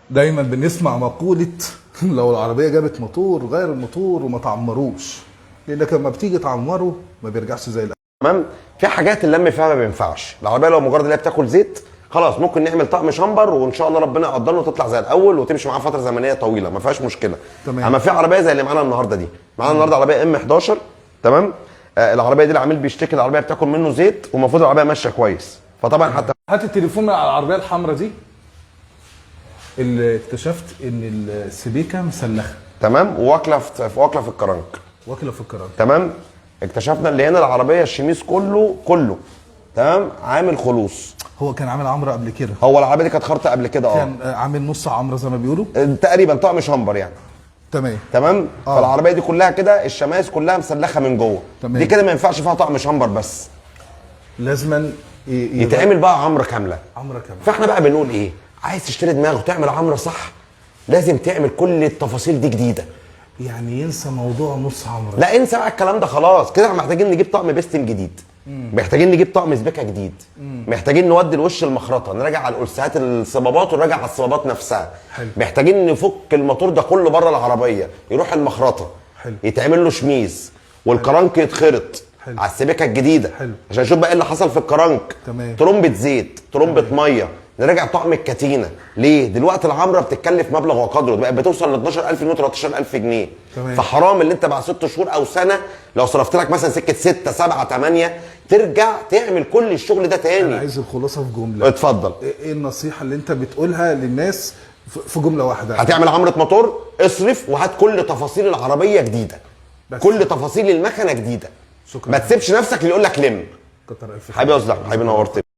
دايما بنسمع مقولة لو العربية جابت موتور غير الموتور وما تعمروش، لانك لما بتيجي تعمره ما بيرجعش زي الاول. تمام. في حاجات اللم فيها ما بينفعش. العربيه لو مجرد ان هي بتاكل زيت خلاص ممكن نعمل طقم شامبر وان شاء الله ربنا يقدرنا وتطلع زي الاول وتمشي معاها فتره زمنيه طويله ما فيهاش مشكله. تمام. اما في عربيه زي اللي معانا النهارده دي، معانا النهارده عربيه ام 11. تمام. العربيه دي العميل بيشتكي العربيه بتاكل منه زيت والمفروض العربيه ماشيه كويس، فطبعا حتى هات التليفون من على العربية الحمراء دي. اللي اكتشفت ان السبيكة مسلخة. تمام. واكله في الكرنك. واكلة في الكرنك. تمام. اكتشفنا اللي هنا العربيه الشميس كله تمام عامل خلوص. هو كان عامل عمرة قبل كده. هو العربيه دي كانت خرطه قبل كده كان عامل نص عمرة زي ما بيقولوا. تقريبا طقم شامبر يعني. تمام. فالعربيه دي كلها كده الشمايس كلها مسلخه من جوه. دي كده ما ينفعش فيها طقم شامبر بس، لازما يتعمل بقى عمره كامله. عمره كامله. فاحنا بقى بنقول ايه؟ عايز تشتري دماغ وتعمل عمره صح لازم تعمل كل التفاصيل دي جديده. يعني ينسى موضوع نص عمره. لا انسى بقى الكلام ده خلاص كده. محتاجين نجيب طقم بيستم جديد، محتاجين نجيب طقم سبيكه جديد، محتاجين نودي الوش المخرطه، نراجع على الالسات الصبابات ونراجع على الصبابات نفسها. حلو. محتاجين نفك الموتور ده كله بره العربيه يروح المخرطه. حلو. يتعمل له شميز والكرنك يتخرط. حلو. على السبيكه الجديده. حلو. عشان نشوف بقى ايه اللي حصل في الكرنك. تمام. ترمبه زيت، ترمبه ميه، نراجع طقم الكتينه. ليه؟ دلوقتي العمره بتتكلف مبلغ وقدره، بقت بتوصل ل 12000 جنيه 13000 جنيه. تمام. فحرام اللي انت بعد 6 شهور او سنه لو صرفت لك مثلا سكه 6 7 8 ترجع تعمل كل الشغل ده تاني. انا عايز الخلاصه في جمله. اتفضل. ايه النصيحه اللي انت بتقولها للناس في جمله واحده؟ هتعمل عمره موتور، اصرف وهات كل تفاصيل العربيه جديده، كل تفاصيل المكنه جديده. شكرا. ما تسيبش نفسك اللي يقول لك لم. كتر الف خير. حبيبي يا استاذ، حبيبي نورت.